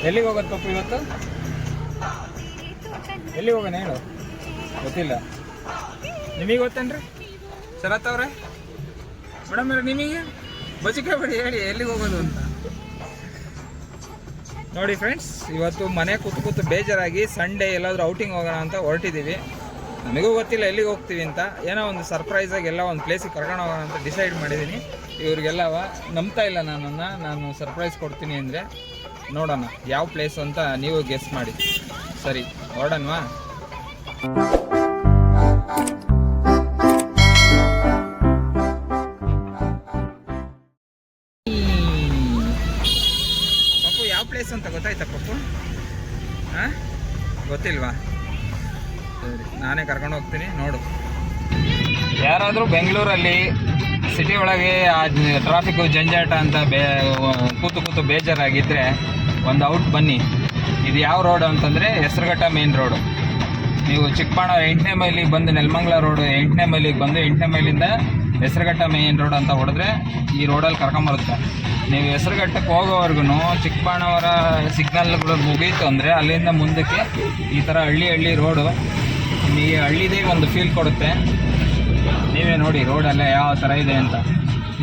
ಎಲ್ಲಿಗೆ ಹೋಗೋದು ಪಪ್ಪು ಇವತ್ತು? ಎಲ್ಲಿಗೆ ಹೋಗೋಣ ಹೇಳು. ಗೊತ್ತಿಲ್ಲ. ನಿಮಗೆ ಗೊತ್ತೇನ್ರಿ ಶರತ್ ಅವ್ರೆ? ಮೇಡಮ್ ಅವ್ರೆ ನಿಮಗೆ ಬಚಿಕಬೇಡಿ, ಹೇಳಿ ಎಲ್ಲಿಗೆ ಹೋಗೋದು ಅಂತ. ನೋಡಿ ಫ್ರೆಂಡ್ಸ್, ಇವತ್ತು ಮನೆ ಕೂತು ಬೇಜಾರಾಗಿ ಸಂಡೇ ಎಲ್ಲಾದರೂ ಔಟಿಂಗ್ ಹೋಗೋಣ ಅಂತ ಹೊರಟಿದ್ದೀವಿ. ನಮಗೂ ಗೊತ್ತಿಲ್ಲ ಎಲ್ಲಿಗೆ ಹೋಗ್ತೀವಿ ಅಂತ. ಏನೋ ಒಂದು ಸರ್ಪ್ರೈಸಾಗಿ ಎಲ್ಲ ಒಂದು ಪ್ಲೇಸಿಗೆ ಕರ್ಕೊಂಡು ಹೋಗೋಣ ಅಂತ ಡಿಸೈಡ್ ಮಾಡಿದ್ದೀನಿ. ಇವ್ರಿಗೆಲ್ಲವ ನಂಬ್ತಾ ಇಲ್ಲ ನನ್ನನ್ನು, ನಾನು ಸರ್ಪ್ರೈಸ್ ಕೊಡ್ತೀನಿ ಅಂದರೆ. ನೋಡೋಣ ಯಾವ ಪ್ಲೇಸ್ ಅಂತ ನೀವು ಗೆಸ್ ಮಾಡಿ. ಸರಿ ಹೊರಡೋಣವಾ? ಪಪ್ಪು ಯಾವ ಪ್ಲೇಸ್ ಅಂತ ಗೊತ್ತಾಯ್ತಾ ಪಪ್ಪು? ಹಾಂ, ಗೊತ್ತಿಲ್ವಾ? ಸರಿ, ನಾನೇ ಕರ್ಕೊಂಡು ಹೋಗ್ತೀನಿ. ನೋಡು, ಯಾರಾದರೂ ಬೆಂಗಳೂರಲ್ಲಿ ಸಿಟಿ ಒಳಗೆ ಆ ಟ್ರಾಫಿಕ್ಕು ಜಂಜಾಟ ಅಂತ ಕೂತು ಬೇಜಾರಾಗಿದ್ದರೆ ಒಂದು ಔಟ್ ಬನ್ನಿ. ಇದು ಯಾವ ರೋಡು ಅಂತಂದರೆ ಹೆಸರುಘಟ್ಟ ಮೇನ್ ರೋಡು. ನೀವು ಚಿಕ್ಕಬಾಣ 8ನೇ ಮೈಲಿಗೆ ಬಂದು ನೆಲಮಂಗಲ ರೋಡು 8ನೇ ಮೈಲಿಗೆ ಬಂದು 8ನೇ ಮೈಲಿಂದ ಹೆಸರುಘಟ್ಟ ಮೇನ್ ರೋಡ್ ಅಂತ ಹೊಡೆದ್ರೆ ಈ ರೋಡಲ್ಲಿ ಕರ್ಕೊಂಬರುತ್ತೆ. ನೀವು ಹೆಸರುಘಟ್ಟಕ್ಕೆ ಹೋಗೋವರೆಗೂ ಚಿಕ್ಕಬಾಣವರ ಸಿಗ್ನಲ್ಗಳು ಮುಗೀತು ಅಂದರೆ ಅಲ್ಲಿಂದ ಮುಂದಕ್ಕೆ ಈ ಥರ ಹಳ್ಳಿ ರೋಡು ನಿಮಗೆ ಹಳ್ಳಿದೇ ಒಂದು ಫೀಲ್ ಕೊಡುತ್ತೆ. ನೀವೇ ನೋಡಿ ರೋಡೆಲ್ಲ ಯಾವ ಥರ ಇದೆ ಅಂತ.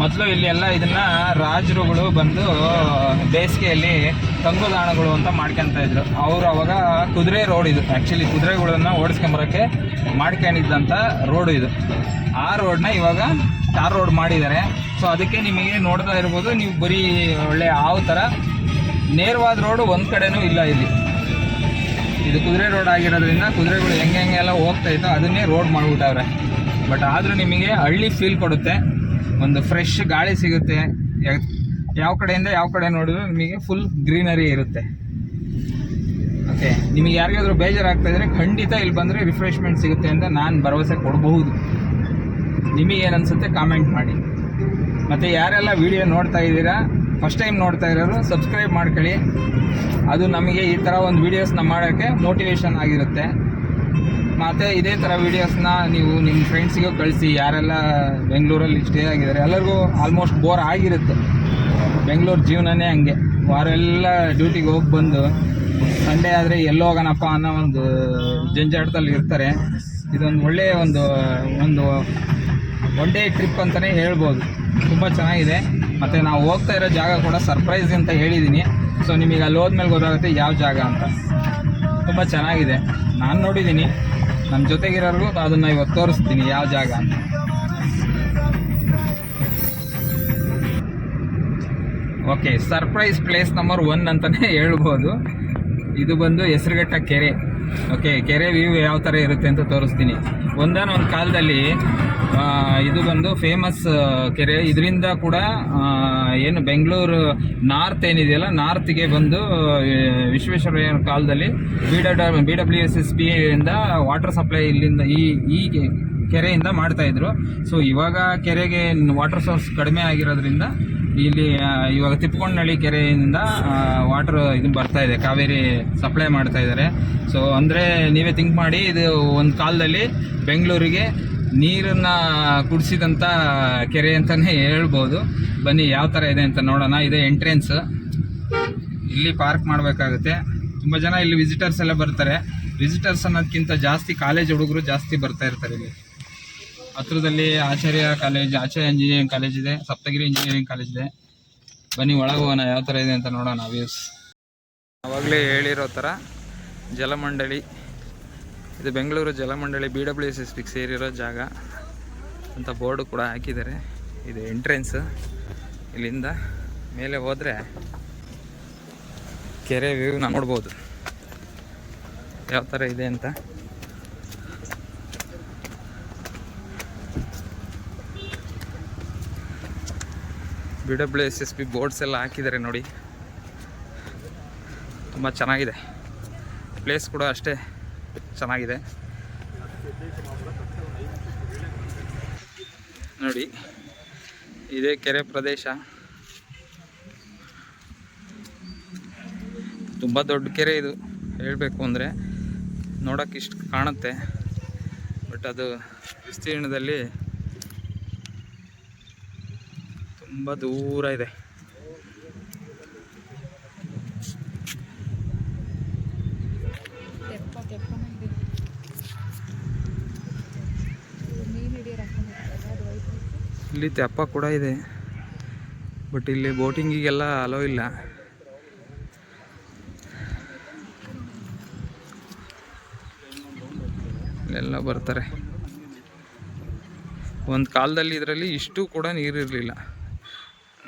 ಮೊದಲು ಇಲ್ಲಿ ಎಲ್ಲ ಇದನ್ನು ರಾಜರುಗಳು ಬಂದು ಬೇಸಿಗೆಯಲ್ಲಿ ತಂಗುದಾಣಗಳು ಅಂತ ಮಾಡ್ಕೊತ ಇದ್ರು. ಅವರು ಅವಾಗ ಕುದುರೆ ರೋಡ್ ಇದು, ಆ್ಯಕ್ಚುಲಿ ಕುದುರೆಗಳನ್ನು ಓಡಿಸ್ಕೊಂಬರೋಕ್ಕೆ ಮಾಡ್ಕೊಂಡಿದ್ದಂಥ ರೋಡು ಇದು. ಆ ರೋಡನ್ನ ಇವಾಗ ಟಾರ್ ರೋಡ್ ಮಾಡಿದ್ದಾರೆ. ಸೊ ಅದಕ್ಕೆ ನಿಮಗೆ ನೋಡ್ತಾ ಇರ್ಬೋದು, ನೀವು ಬರೀ ಒಳ್ಳೆ ಹಾವು ಥರ ನೇರವಾದ ರೋಡು ಒಂದು ಕಡೆನೂ ಇಲ್ಲ ಇಲ್ಲಿ. ಇದು ಕುದುರೆ ರೋಡ್ ಆಗಿರೋದ್ರಿಂದ ಕುದುರೆಗಳು ಹೆಂಗೆಲ್ಲ ಹೋಗ್ತಾ ಇತ್ತು ಅದನ್ನೇ ರೋಡ್ ಮಾಡಿಬಿಟ್ಟವ್ರೆ. ಬಟ್ ಆದರೂ ನಿಮಗೆ ಹಳ್ಳಿ ಫೀಲ್ ಕೊಡುತ್ತೆ, ಒಂದು ಫ್ರೆಶ್ ಗಾಳಿ ಸಿಗುತ್ತೆ. ಯಾವ ಕಡೆಯಿಂದ ಯಾವ ಕಡೆ ನೋಡಿದ್ರು ನಿಮಗೆ ಫುಲ್ ಗ್ರೀನರಿ ಇರುತ್ತೆ. ಓಕೆ, ನಿಮಗೆ ಯಾರಿಗಾದ್ರೂ ಬೇಜಾರಾಗ್ತಾ ಇದ್ದರೆ ಖಂಡಿತ ಇಲ್ಲಿ ಬಂದರೆ ರಿಫ್ರೆಶ್ಮೆಂಟ್ ಸಿಗುತ್ತೆ ಅಂತ ನಾನು ಭರವಸೆ ಕೊಡಬಹುದು. ನಿಮಗೇನು ಅನಿಸುತ್ತೆ ಕಾಮೆಂಟ್ ಮಾಡಿ. ಮತ್ತು ಯಾರೆಲ್ಲ ವಿಡಿಯೋ ನೋಡ್ತಾ ಇದ್ದೀರಾ, ಫಸ್ಟ್ ಟೈಮ್ ನೋಡ್ತಾ ಇರೋರು ಸಬ್ಸ್ಕ್ರೈಬ್ ಮಾಡ್ಕೊಳ್ಳಿ. ಅದು ನಮಗೆ ಈ ಥರ ಒಂದು ವೀಡಿಯೋಸ್ನ ಮಾಡೋಕ್ಕೆ ಮೋಟಿವೇಶನ್ ಆಗಿರುತ್ತೆ. ಮತ್ತು ಇದೇ ಥರ ವೀಡಿಯೋಸ್ನ ನೀವು ನಿಮ್ಮ ಫ್ರೆಂಡ್ಸಿಗೂ ಕಳಿಸಿ. ಯಾರೆಲ್ಲ ಬೆಂಗಳೂರಲ್ಲಿ ಸ್ಟೇ ಆಗಿದ್ದಾರೆ ಎಲ್ಲರಿಗೂ ಆಲ್ಮೋಸ್ಟ್ ಬೋರ್ ಆಗಿರುತ್ತೆ. ಬೆಂಗಳೂರು ಜೀವನನೇ ಹಂಗೆ, ವಾರೆಲ್ಲ ಡ್ಯೂಟಿಗೆ ಹೋಗಿ ಬಂದು ಸಂಡೇ ಆದರೆ ಎಲ್ಲೋ ಹೋಗೋಣಪ್ಪ ಅನ್ನೋ ಒಂದು ಜಂಜಾಟದಲ್ಲಿ ಇರ್ತಾರೆ. ಇದೊಂದು ಒಳ್ಳೆಯ ಒಂದು ಒನ್ ಡೇ ಟ್ರಿಪ್ ಅಂತಲೇ ಹೇಳ್ಬೋದು. ತುಂಬ ಚೆನ್ನಾಗಿದೆ. ಮತ್ತು ನಾವು ಹೋಗ್ತಾ ಇರೋ ಜಾಗ ಕೂಡ ಸರ್ಪ್ರೈಸ್ ಅಂತ ಹೇಳಿದ್ದೀನಿ. ಸೊ ನಿಮಗೆ ಅಲ್ಲಿ ಹೋದ್ಮೇಲೆ ಗೊತ್ತಾಗುತ್ತೆ ಯಾವ ಜಾಗ ಅಂತ. ತುಂಬ ಚೆನ್ನಾಗಿದೆ, ನಾನು ನೋಡಿದ್ದೀನಿ. ನಮ್ಮ ಜೊತೆಗಿರೋರ್ಗೂ ಅದನ್ನು ಇವತ್ತು ತೋರಿಸ್ತೀನಿ ಯಾವ ಜಾಗ ಅಂತ. ಓಕೆ, ಸರ್ಪ್ರೈಸ್ ಪ್ಲೇಸ್ ನಂಬರ್ 1 ಅಂತಲೇ ಹೇಳ್ಬೋದು. ಇದು ಬಂದು ಹೆಸರುಘಟ್ಟ ಕೆರೆ. ಓಕೆ, ಕೆರೆ ವ್ಯೂ ಯಾವ ಥರ ಇರುತ್ತೆ ಅಂತ ತೋರಿಸ್ತೀನಿ. ಒಂದಾನೊಂದು ಕಾಲದಲ್ಲಿ ಇದು ಬಂದು ಫೇಮಸ್ ಕೆರೆ. ಇದರಿಂದ ಕೂಡ ಏನು ಬೆಂಗಳೂರು ನಾರ್ತ್ ಏನಿದೆಯಲ್ಲ, ನಾರ್ತ್ಗೆ ಬಂದು ವಿಶ್ವೇಶ್ವರಯ್ಯನ ಕಾಲದಲ್ಲಿ BWSSB ಇಂದ ವಾಟರ್ ಸಪ್ಲೈ ಇಲ್ಲಿಂದ ಈ ಕೆರೆಯಿಂದ ಮಾಡ್ತಾಯಿದ್ರು. ಸೊ ಇವಾಗ ಕೆರೆಗೆ ವಾಟರ್ ಸೋರ್ಸ್ ಕಡಿಮೆ ಆಗಿರೋದ್ರಿಂದ ಇಲ್ಲಿ ಇವಾಗ ತಿಪ್ಪಕೊಂಡನಹಳ್ಳಿ ಕೆರೆಯಿಂದ ವಾಟರ್ ಇದು ಬರ್ತಾ ಇದೆ, ಕಾವೇರಿ ಸಪ್ಲೈ ಮಾಡ್ತಾ ಇದ್ದಾರೆ. ಸೊ ಅಂದರೆ ನೀವೇ ಥಿಂಕ್ ಮಾಡಿ, ಇದು ಒಂದು ಕಾಲದಲ್ಲಿ ಬೆಂಗಳೂರಿಗೆ ನೀರನ್ನು ಕುಡಿಸಿದಂಥ ಕೆರೆ ಅಂತಲೇ ಹೇಳ್ಬೋದು. ಬನ್ನಿ ಯಾವ ಥರ ಇದೆ ಅಂತ ನೋಡೋಣ. ಇದೆ ಎಂಟ್ರೆನ್ಸ್. ಇಲ್ಲಿ ಪಾರ್ಕ್ ಮಾಡಬೇಕಾಗುತ್ತೆ. ತುಂಬ ಜನ ಇಲ್ಲಿ ವಿಸಿಟರ್ಸ್ ಎಲ್ಲ ಬರ್ತಾರೆ. ವಿಸಿಟರ್ಸ್ ಅನ್ನೋದಕ್ಕಿಂತ ಜಾಸ್ತಿ ಕಾಲೇಜ್ ಹುಡುಗರು ಜಾಸ್ತಿ ಬರ್ತಾ ಇರ್ತಾರೆ. ಇಲ್ಲಿ ಹತ್ರದಲ್ಲಿ ಆಚಾರ್ಯ ಇಂಜಿನಿಯರಿಂಗ್ ಕಾಲೇಜ್ ಇದೆ, ಸಪ್ತಗಿರಿ ಇಂಜಿನಿಯರಿಂಗ್ ಕಾಲೇಜ್ ಇದೆ. ಬನ್ನಿ ಒಳಗೆ ಹೋಗೋಣ, ಯಾವ ಥರ ಇದೆ ಅಂತ ನೋಡೋಣ ವ್ಯೂಸ್. ಆವಾಗಲೇ ಹೇಳಿರೋ ಥರ ಜಲಮಂಡಳಿ, ಇದು ಬೆಂಗಳೂರು ಜಲಮಂಡಳಿ BWSSBಗೆ ಸೇರಿರೋ ಜಾಗ ಅಂತ ಬೋರ್ಡು ಕೂಡ ಹಾಕಿದ್ದಾರೆ. ಇದು ಎಂಟ್ರೆನ್ಸ್. ಇಲ್ಲಿಂದ ಮೇಲೆ ಹೋದರೆ ಕೆರೆ ವ್ಯೂನ ನೋಡ್ಬೋದು ಯಾವ ಥರ ಇದೆ ಅಂತ. BWSSB ಬೋರ್ಡ್ಸ್ ಎಲ್ಲ ಹಾಕಿದ್ದಾರೆ ನೋಡಿ, ತುಂಬ ಚೆನ್ನಾಗಿದೆ. ಪ್ಲೇಸ್ ಕೂಡ ಅಷ್ಟೇ ಚೆನ್ನಾಗಿದೆ ನೋಡಿ. ಇದೇ ಕೆರೆ ಪ್ರದೇಶ. ತುಂಬ ದೊಡ್ಡ ಕೆರೆ ಇದು. ಹೇಳಬೇಕು ಅಂದರೆ ನೋಡೋಕ್ಕೆ ಇಷ್ಟು ಕಾಣುತ್ತೆ, ಬಟ್ ಅದು ವಿಸ್ತೀರ್ಣದಲ್ಲಿ ತುಂಬ ದೂರ ಇದೆ. ಇಲ್ಲಿ ತೆಪ್ಪ ಕೂಡ ಇದೆ, ಬಟ್ ಇಲ್ಲಿ ಬೋಟಿಂಗಿಗೆಲ್ಲ ಅಲೋ ಇಲ್ಲ. ಇಲ್ಲೆಲ್ಲ ಬರ್ತಾರೆ. ಒಂದು ಕಾಲದಲ್ಲಿ ಇದರಲ್ಲಿ ಇಷ್ಟು ಕೂಡ ನೀರಿರಲಿಲ್ಲ.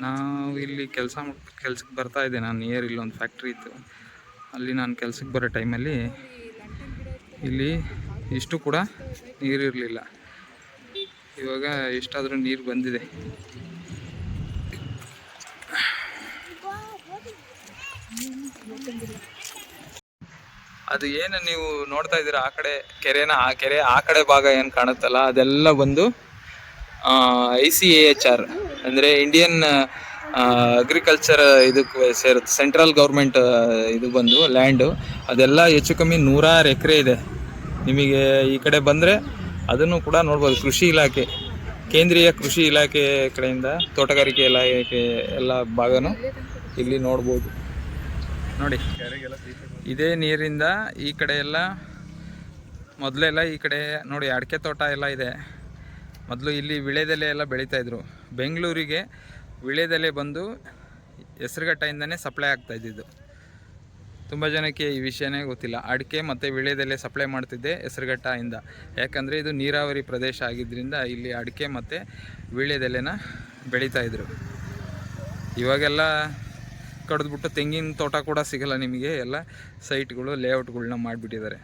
ನಾವು ಇಲ್ಲಿ ಕೆಲ್ಸಕ್ಕೆ ಬರ್ತಾ ಇದ್ದೆ ನಾನು. ಇಲ್ಲಿ ಒಂದು ಫ್ಯಾಕ್ಟ್ರಿ ಇತ್ತು, ಅಲ್ಲಿ ನಾನು ಕೆಲ್ಸಕ್ಕೆ ಬರೋ ಟೈಮಲ್ಲಿ ಇಲ್ಲಿ ಇಷ್ಟು ಕೂಡ ನೀರಿರಲಿಲ್ಲ. ಇವಾಗ ಎಷ್ಟಾದರೂ ನೀರು ಬಂದಿದೆ. ಅದು ಏನು ನೀವು ನೋಡ್ತಾ ಇದ್ದೀರಾ ಆ ಕಡೆ ಕೆರೆನ, ಆ ಕೆರೆ ಆ ಕಡೆ ಭಾಗ ಏನು ಕಾಣುತ್ತಲ್ಲ ಅದೆಲ್ಲ ಬಂದು ICAHR ಅಂದರೆ ಇಂಡಿಯನ್ ಅಗ್ರಿಕಲ್ಚರ್ ಇದಕ್ಕೆ ಸೇರುತ್ತೆ. ಸೆಂಟ್ರಲ್ ಗೌರ್ಮೆಂಟ್ ಇದು ಬಂದು ಲ್ಯಾಂಡು. ಅದೆಲ್ಲ ಹೆಚ್ಚು ಕಮ್ಮಿ 106 ಎಕರೆ ಇದೆ. ನಿಮಗೆ ಈ ಕಡೆ ಬಂದರೆ ಅದನ್ನು ಕೂಡ ನೋಡ್ಬೋದು. ಕೃಷಿ ಇಲಾಖೆ, ಕೇಂದ್ರೀಯ ಕೃಷಿ ಇಲಾಖೆ ಕಡೆಯಿಂದ ತೋಟಗಾರಿಕೆ ಇಲಾಖೆ ಎಲ್ಲ ಭಾಗನೂ ಇಲ್ಲಿ ನೋಡ್ಬೋದು. ನೋಡಿ, ಇದೇ ನೀರಿಂದ ಈ ಕಡೆ ಎಲ್ಲ ಮೊದಲೆಲ್ಲ ಈ ಕಡೆ ನೋಡಿ ಅಡಿಕೆ ತೋಟ ಎಲ್ಲ ಇದೆ. ಮೊದಲು ಇಲ್ಲಿ ವಿಳೆದೆಲೆ ಎಲ್ಲ ಬೆಳೀತಾಯಿದ್ರು. ಬೆಂಗಳೂರಿಗೆ ವಿಳೆದೆಲೆ ಬಂದು ಹೆಸರುಘಟ್ಟಯಿಂದನೇ ಸಪ್ಲೈ ಆಗ್ತಾಯಿದ್ದಿದ್ದು. ತುಂಬ ಜನಕ್ಕೆ ಈ ವಿಷಯನೇ ಗೊತ್ತಿಲ್ಲ. ಅಡಿಕೆ ಮತ್ತು ವಿಳೆದೆಲೆ ಸಪ್ಲೈ ಮಾಡ್ತಿದ್ದೆ ಹೆಸರುಘಟ್ಟದಿಂದ. ಯಾಕಂದರೆ ಇದು ನೀರಾವರಿ ಪ್ರದೇಶ ಆಗಿದ್ದರಿಂದ ಇಲ್ಲಿ ಅಡಿಕೆ ಮತ್ತು ವಿಳೆದೆಲೆನ ಬೆಳೀತಾಯಿದ್ರು. ಇವಾಗೆಲ್ಲ ಕಡಿದ್ಬಿಟ್ಟು ತೆಂಗಿನ ತೋಟ ಕೂಡ ಸಿಗಲ್ಲ ನಿಮಗೆ. ಎಲ್ಲ ಸೈಟ್ಗಳು, ಲೇಔಟ್ಗಳನ್ನ ಮಾಡಿಬಿಟ್ಟಿದ್ದಾರೆ.